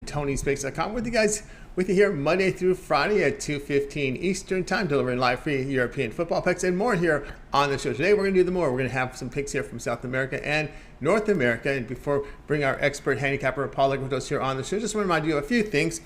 TonySpeaks.com with you here Monday through Friday at 2:15 Eastern Time, delivering live free European football picks and more here on the show. Today we're going to do the more. We're going to have some picks here from South America and North America. And before bring our expert handicapper Paul Legros here on the show, just want to remind you of a few things.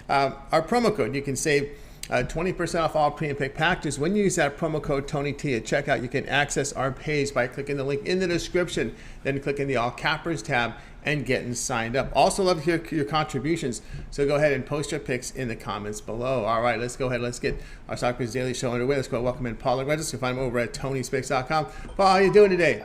Our promo code, you can save 20% off all pre and pick packages. When you use that promo code TonyT at checkout, you can access our page by clicking the link in the description, then clicking the All Cappers tab and getting signed up. Also love to hear your contributions, so go ahead and post your picks in the comments below. All right, let's go ahead. Let's get our Soccer's Daily Show underway. Let's go welcome in Paul Legros. You can find him over at TonySpeaks.com. Paul, how you doing today?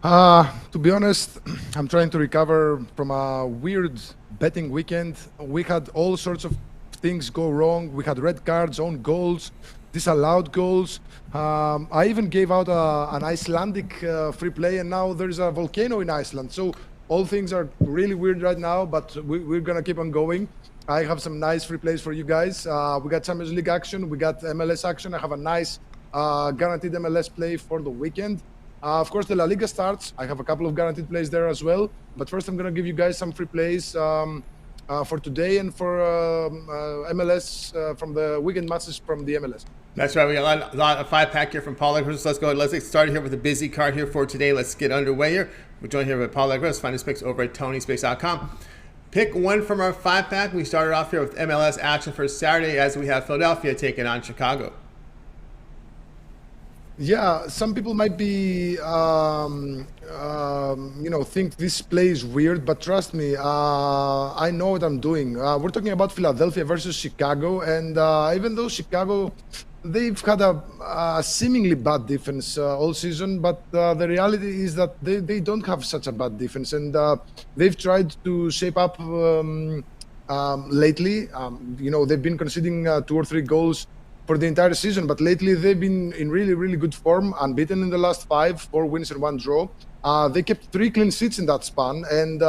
To be honest, I'm trying to recover from a weird betting weekend. We had all sorts of things go wrong. We had red cards, own goals, disallowed goals. I even gave out an Icelandic free play, and now there's a volcano in Iceland. So all things are really weird right now, but we're going to keep on going. I have some nice free plays for you guys. We got Champions League action. We got MLS action. I have a nice guaranteed MLS play for the weekend. Of course, the La Liga starts. I have a couple of guaranteed plays there as well. But first, I'm going to give you guys some free plays for today and for MLS from the weekend matches from the MLS. That's right. We got a lot of five-pack here from Paul Legros. Let's go ahead. Let's get started here with a busy card here for today. Let's get underway here. We're joined here with Paul Legros. Find his picks over at TonySpeaks.com. Pick one from our five-pack. We started off here with MLS action for Saturday as we have Philadelphia taking on Chicago. Yeah, some people might be, think this play is weird, but trust me, I know what I'm doing. We're talking about Philadelphia versus Chicago, and even though Chicago, they've had a seemingly bad defense all season, but the reality is that they don't have such a bad defense, and they've tried to shape up lately. They've been conceding 2 or 3 goals for the entire season, but lately they've been in really, really good form, unbeaten in the last 5, 4 wins and 1 draw. They kept 3 clean sheets in that span, and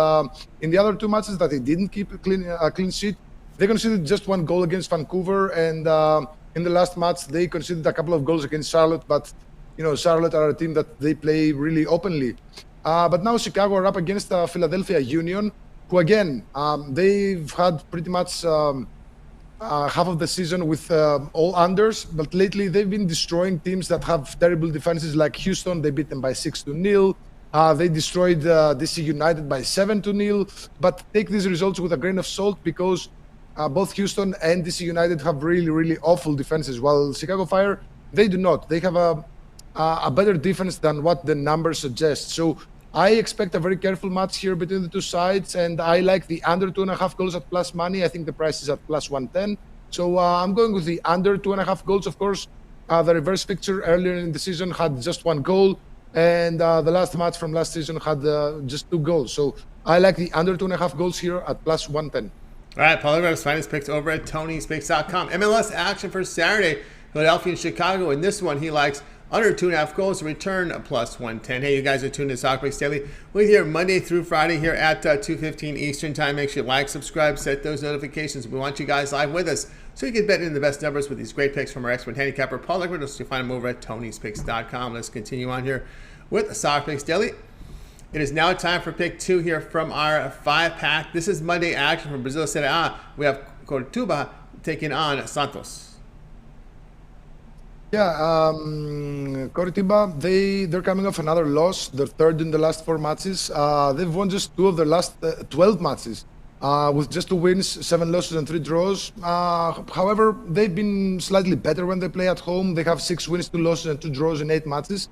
in the other 2 matches that they didn't keep a clean sheet, they conceded just 1 goal against Vancouver, and in the last match they conceded a couple of goals against Charlotte, but Charlotte are a team that they play really openly. But now Chicago are up against Philadelphia Union, who again, they've had pretty much half of the season with all unders, but lately they've been destroying teams that have terrible defenses like Houston. They beat them by 6-0. They destroyed DC United by 7-0. But take these results with a grain of salt, because both Houston and DC United have really, really awful defenses, while Chicago Fire, they do not. They have a better defense than what the numbers suggest. So I expect a very careful match here between the 2 sides, and I like the under 2.5 goals at plus money. I think the price is at plus 110. So I'm going with the under 2.5 goals. Of course, the reverse fixture earlier in the season had just 1 goal, and the last match from last season had just 2 goals. So I like the under 2.5 goals here at plus 110. All right, Paul Legros, find his picks over at TonySpeaks.com. MLS action for Saturday, Philadelphia and Chicago. In this one, he likes under 2.5 goals, return a plus 110. Hey, you guys are tuned to Soccer Picks Daily. We're here Monday through Friday here at 2:15 Eastern Time. Make sure you like, subscribe, set those notifications. We want you guys live with us so you can bet in the best numbers with these great picks from our expert handicapper, Paul Legros. You find him over at TonySpeaks.com. Let's continue on here with Soccer Picks Daily. It is now time for pick 2 here from our 5-pack. This is Monday action from Brazil Serie. We have Cortuba taking on Santos. Yeah, Coritiba, they're coming off another loss. They're 3rd in the last 4 matches. They've won just 2 of their last 12 matches with just 2 wins, 7 losses and 3 draws. However, they've been slightly better when they play at home. They have 6 wins, 2 losses and 2 draws in 8 matches.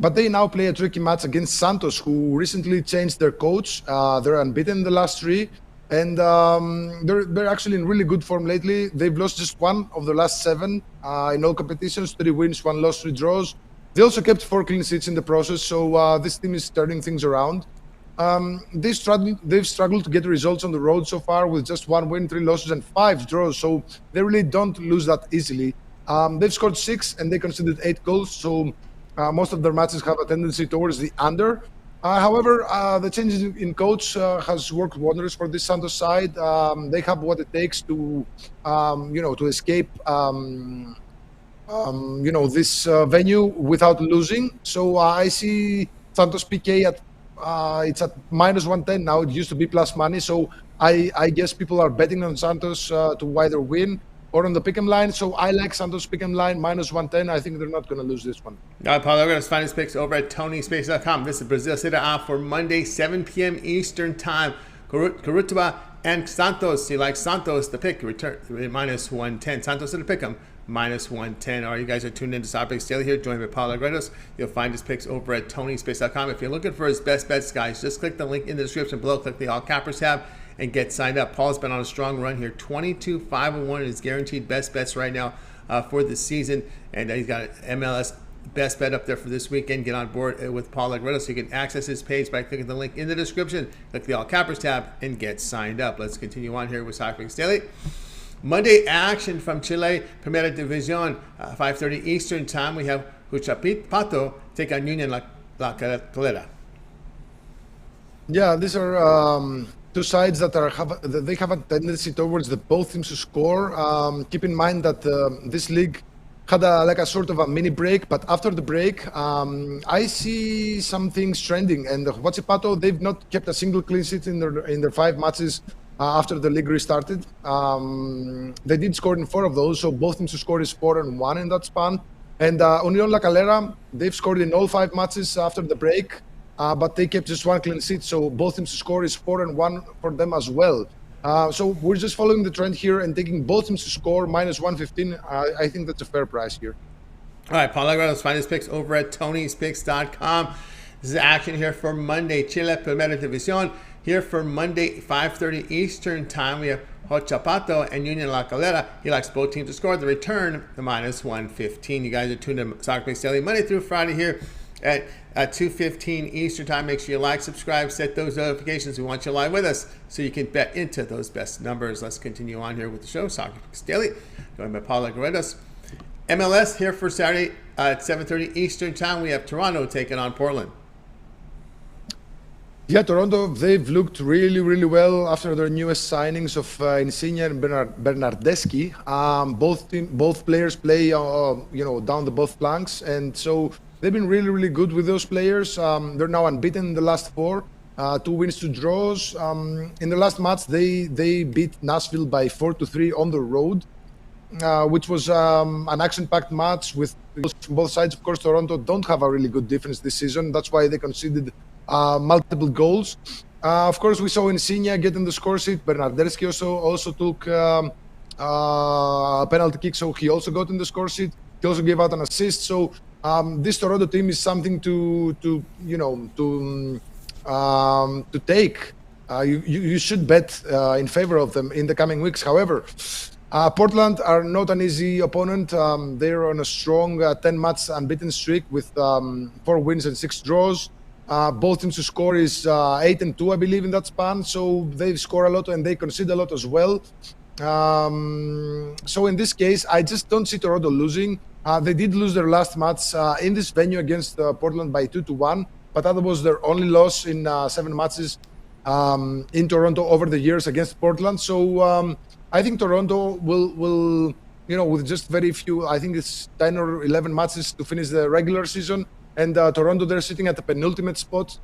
But they now play a tricky match against Santos, who recently changed their coach. They're unbeaten in the last 3. And they're actually in really good form lately. They've lost just 1 of the last 7 in all competitions, 3 wins, 1 loss, 3 draws. They also kept 4 clean sheets in the process, so this team is turning things around. They've struggled to get results on the road so far with just 1 win, 3 losses, and 5 draws, so they really don't lose that easily. They've scored 6 and they conceded 8 goals, so most of their matches have a tendency towards the under. However, the changes in coach has worked wonders for this Santos side. They have what it takes to, to escape, this venue without losing. So I see Santos PK at It's at -110 now. It used to be plus money. So I guess people are betting on Santos to either win or on the pick'em line. So I like Santos pick'em line -110. I think they're not going to lose this one. All right, Paul, we're going to find his picks over at TonySpace.com. This is Brazil Serie A for Monday, 7 p.m. Eastern Time. Corituba and Santos. He likes Santos, the pick, return -110. Santos in the pick'em, -110. All right, you guys are tuned into Soccer Picks Daily here, joined by Paul Agredos. You'll find his picks over at TonySpace.com. If you're looking for his best bets, guys, just click the link in the description below. Click the All Cappers tab and get signed up. Paul's been on a strong run here, 22-5-1 is guaranteed best bets right now for the season, and he's got an MLS best bet up there for this weekend. Get on board with Paul Agredo so you can access his page by clicking the link in the description. Click the All Cappers tab and get signed up. Let's continue on here with Soccer Picks Daily. Monday action from Chile, Primera Division, 5:30 Eastern Time. We have Huachipato take on Union La Calera. Yeah, these are two sides that they have a tendency towards the both teams to score. Keep in mind that this league had a sort of a mini break, but after the break, I see some things trending. And the Huachipato, they've not kept a single clean sheet in their 5 matches after the league restarted. They did score in 4 of those, so both teams to score is 4-1 in that span. And Unión La Calera, they've scored in all 5 matches after the break. But they kept just 1 clean sheet, so both teams to score is 4-1 for them as well. So we're just following the trend here and taking both teams to score -115. I think that's a fair price here. All right, Paul Agredo, let's find his picks over at Tony'sPicks.com. This is action here for Monday, Chile Primera Division. Here for Monday, 5:30 Eastern Time, we have Huachipato and Unión La Calera. He likes both teams to score. The return, the -115. You guys are tuned in Soccer Picks Daily Monday through Friday here at 2:15 Eastern Time. Make sure you like, subscribe, set those notifications. We want you live with us so you can bet into those best numbers. Let's continue on here with the show, Soccer Picks Daily, joined by Paul Agredos. MLS here for Saturday at 7:30 Eastern Time. We have Toronto taking on Portland. Yeah, Toronto, they've looked really, really well after their newest signings of Insigne and Bernardeschi. Both players play, down the both flanks, and so they've been really, really good with those players. They're now unbeaten in the last 4, 2 wins, 2 draws. In the last match, they beat Nashville by 4-3 on the road, which was an action-packed match with both sides. Of course, Toronto don't have a really good defense this season. That's why they conceded multiple goals. Of course, we saw Insigne get in the score sheet. Bernardeschi also took a penalty kick, so he also got in the score sheet. He also gave out an assist. So this Toronto team is something to take. You should bet in favor of them in the coming weeks. However, Portland are not an easy opponent. They're on a strong 10-match unbeaten streak with 4 wins and 6 draws. Both teams to score is 8-2, I believe, in that span. So they score a lot and they concede a lot as well. So in this case, I just don't see Toronto losing. They did lose their last match in this venue against Portland by 2-1, but that was their only loss in 7 matches in Toronto over the years against Portland. So I think Toronto will, with just very few, I think it's 10 or 11 matches to finish the regular season. And Toronto, they're sitting at the penultimate spot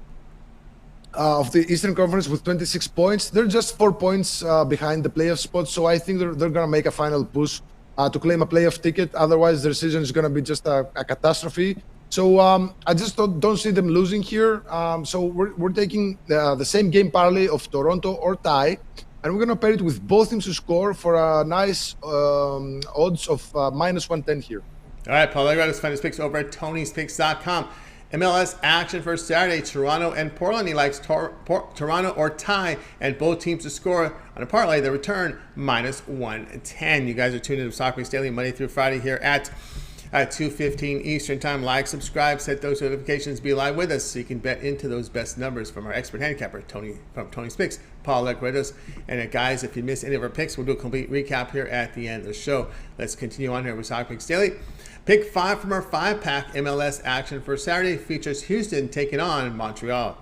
of the Eastern Conference with 26 points. They're just 4 points behind the playoff spot. So I think they're going to make a final push to claim a playoff ticket. Otherwise, their season is going to be just a catastrophe. So I just don't see them losing here. So we're taking the same game parlay of Toronto or tie. And we're going to pair it with both teams to score for a nice odds of -110 here. All right, Paul, I got his finest picks over at Tony'sPicks.com. MLS action for Saturday, Toronto and Portland. He likes Toronto or tie, and both teams to score on a parlay. The return -110. You guys are tuned into Soccer Picks Daily Monday through Friday here at 2:15 Eastern Time. Like, subscribe, set those notifications, be live with us so you can bet into those best numbers from our expert handicapper, Tony from Tony's Picks, Paul Agredos. And guys, if you missed any of our picks, we'll do a complete recap here at the end of the show. Let's continue on here with Soccer Picks Daily. Pick 5 from our 5-pack MLS action for Saturday features Houston taking on Montreal.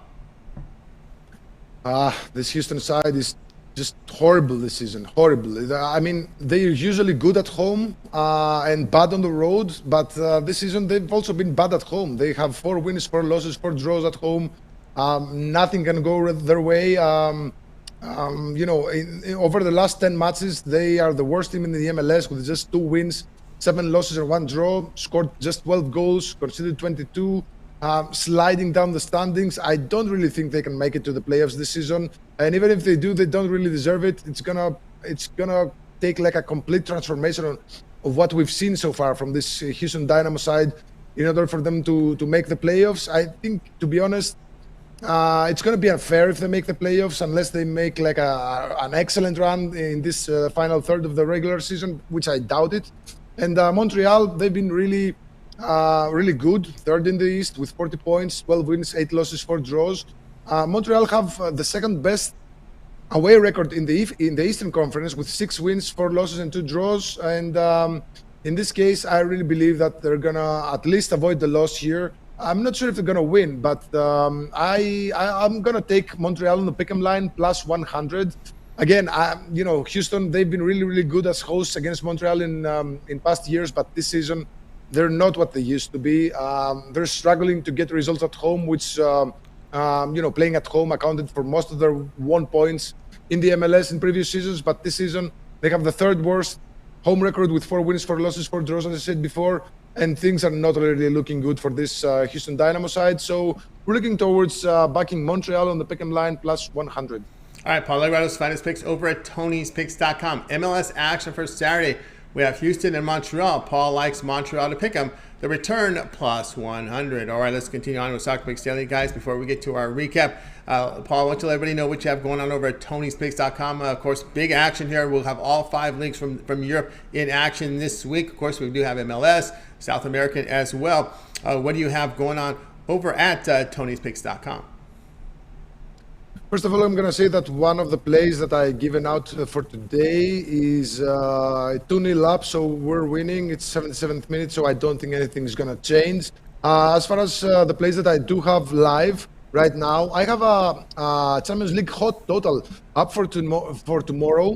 This Houston side is just horrible this season. Horrible. I mean, they're usually good at home and bad on the road, but this season they've also been bad at home. They have 4 wins, 4 losses, 4 draws at home. Nothing can go their way. Over the last 10 matches, they are the worst team in the MLS with just 2 wins, 7 losses and 1 draw, scored just 12 goals, conceded 22, sliding down the standings. I don't really think they can make it to the playoffs this season. And even if they do, they don't really deserve it. It's gonna take like a complete transformation of what we've seen so far from this Houston Dynamo side in order for them to make the playoffs. I think, to be honest, it's going to be unfair if they make the playoffs unless they make like an excellent run in this final third of the regular season, which I doubt it. And Montreal, they've been really good, third in the East with 40 points, 12 wins, 8 losses, 4 draws. Montreal have the second best away record in the Eastern Conference with 6 wins, 4 losses, and 2 draws. And in this case, I really believe that they're gonna at least avoid the loss here. I'm not sure if they're gonna win, but I'm gonna take Montreal on the pick'em line plus 100. Again, Houston, they've been really good as hosts against Montreal in past years, but this season they're not what they used to be. They're struggling to get results at home, which playing at home accounted for most of their 1 points in the MLS in previous seasons. But this season they have the third worst home record with 4 wins, 4 losses, 4 draws, as I said before. And things are not really looking good for this Houston Dynamo side. So we're looking towards backing Montreal on the pick'em line plus 100. All right, Paul Legrado's finest picks over at Tony'sPicks.com. MLS action for Saturday. We have Houston and Montreal. Paul likes Montreal to pick them. The return plus 100. All right, let's continue on with Soccer Picks Daily, guys. Before we get to our recap, Paul, I want to let everybody know what you have going on over at Tony'sPicks.com. Of course, big action here. We'll have all 5 leagues from Europe in action this week. Of course, we do have MLS, South American as well. What do you have going on over at Tony'sPicks.com? First of all, I'm going to say that one of the plays that I given out for today is 2-0 up, so we're winning. It's 77th minute, so I don't think anything is going to change. As far as the plays that I do have live right now, I have a Champions League hot total up for tomorrow.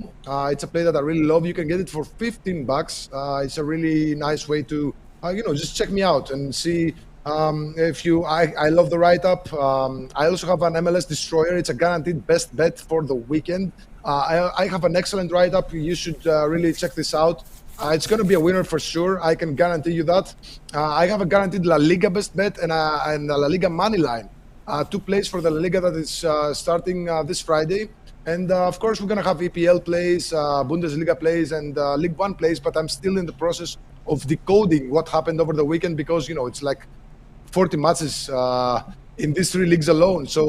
It's a play that I really love. You can get it for $15. It's a really nice way to, just check me out and see. I love the write-up. I also have an MLS Destroyer. It's a guaranteed best bet for the weekend. I have an excellent write-up. You should really check this out. It's going to be a winner for sure. I can guarantee you that. I have a guaranteed La Liga best bet and a La Liga money line. 2 plays for the La Liga that is starting this Friday. And of course, we're going to have EPL plays, Bundesliga plays, and League One plays. But I'm still in the process of decoding what happened over the weekend because, it's like 40 matches in these 3 leagues alone. So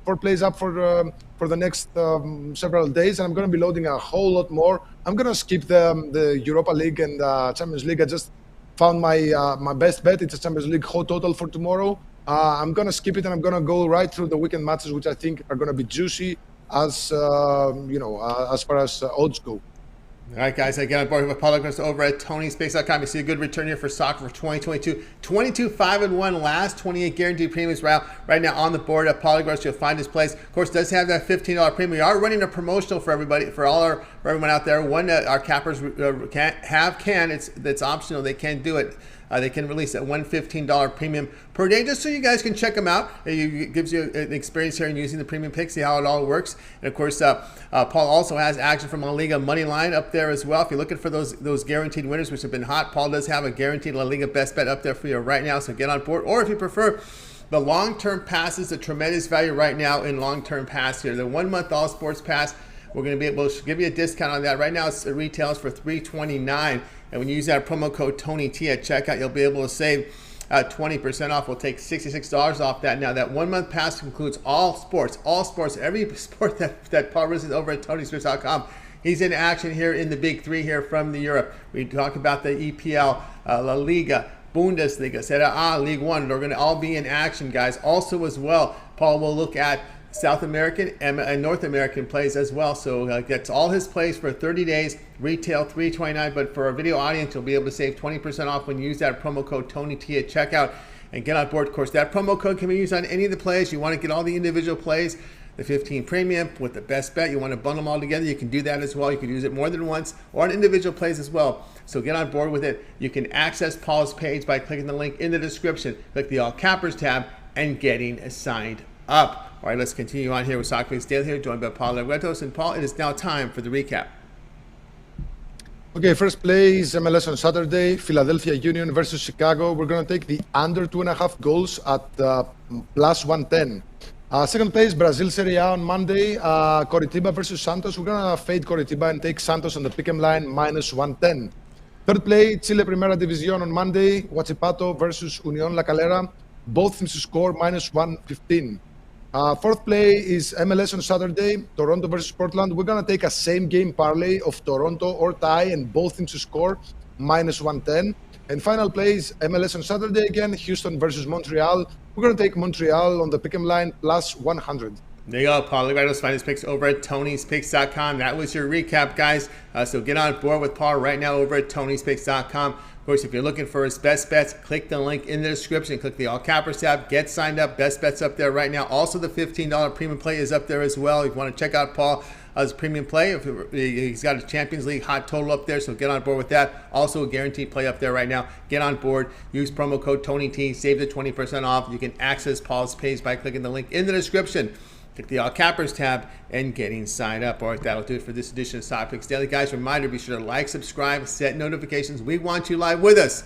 4 plays up for the next several days, and I'm going to be loading a whole lot more. I'm going to skip the Europa League and Champions League. I just found my best bet. It's a Champions League hot total for tomorrow. I'm going to skip it, and I'm going to go right through the weekend matches, which I think are going to be juicy as far as odds go. All right, guys, I get on board with Paul Legrados over at Tony'sPicks.com. You see a good return here for soccer for 2022. 22-5-1 last 28 guaranteed premiums right now on the board at Paul Legrados. You'll find his place. Of course, does have that $15 premium. We are running a promotional for everybody, for everyone out there. One our cappers it's optional. They can do it. They can release that $115 premium per day, just so you guys can check them out. It gives you an experience here in using the premium pick, see how it all works. And of course, Paul also has action from La Liga money line up there as well. If you're looking for those guaranteed winners, which have been hot, Paul does have a guaranteed La Liga best bet up there for you right now. So get on board. Or if you prefer the long-term passes, a tremendous value right now in long-term pass here. The 1-month all sports pass, we're going to be able to give you a discount on that. Right now, it retails for $329. And when you use that promo code TonyT at checkout, you'll be able to save 20% off. We'll take $66 off that. Now, that 1-month pass includes all sports, every sport that Paul runs over at Tony'sPicks.com. He's in action here in the big 3 here from the Europe. We talk about the EPL, La Liga, Bundesliga, Serie A, League One. They're going to all be in action, guys. Also, as well, Paul will look at South American and North American plays as well. So that's all his plays for 30 days, retail $329. But for our video audience, you'll be able to save 20% off when you use that promo code TonyT at checkout and get on board. Of course, that promo code can be used on any of the plays. You want to get all the individual plays, the 15 premium with the best bet. You want to bundle them all together. You can do that as well. You can use it more than once or on individual plays as well. So get on board with it. You can access Paul's page by clicking the link in the description. Click the All Cappers tab and getting signed up. All right, let's continue on here with Soccer Picks Daily here, joined by Paul Legretos. And Paul, it is now time for the recap. Okay, first play is MLS on Saturday, Philadelphia Union versus Chicago. We're going to take the under 2.5 goals at plus 110. Second play is Brazil Serie A on Monday, Coritiba versus Santos. We're going to fade Coritiba and take Santos on the pick'em line minus 110. Third play, Chile Primera Division on Monday, Huachipato versus Unión La Calera. Both teams to score minus 115. Fourth play is MLS on Saturday, Toronto versus Portland. We're going to take a same game parlay of Toronto or tie and both teams to score minus 110. And final play is MLS on Saturday again, Houston versus Montreal. We're going to take Montreal on the pick'em line plus 100. There you go, Paul Legretos. Find his picks over at Tony'sPicks.com. That was your recap, guys. So get on board with Paul right now over at Tony'sPicks.com. Of course, if you're looking for his best bets, click the link in the description. Click the All Cappers tab. Get signed up. Best bets up there right now. Also, the $15 premium play is up there as well. If you want to check out Paul's premium play, he's got a Champions League hot total up there, so get on board with that. Also, a guaranteed play up there right now. Get on board. Use promo code TonyT. Save the 20% off. You can access Paul's page by clicking the link in the description. Click the All Cappers tab and getting signed up. All right, that'll do it for this edition of Soccer Picks Daily. Guys, reminder, be sure to like, subscribe, set notifications. We want you live with us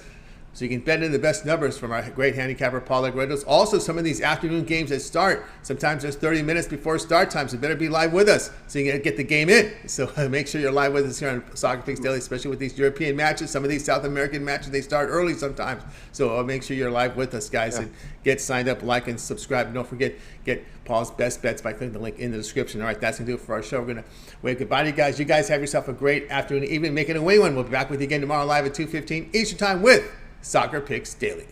so you can bet in the best numbers from our great handicapper, Paul Legretos. Also, some of these afternoon games that start, sometimes there's 30 minutes before start time, so better be live with us so you can get the game in. So make sure you're live with us here on Soccer Picks Daily, especially with these European matches. Some of these South American matches, they start early sometimes. So make sure you're live with us, guys, and get signed up, like, and subscribe. And don't forget, get Paul's best bets by clicking the link in the description. All right, that's going to do it for our show. We're going to wave goodbye to you guys. You guys have yourself a great afternoon, evening. Make it a win one. We'll be back with you again tomorrow live at 2:15 Eastern Time with Soccer Picks Daily.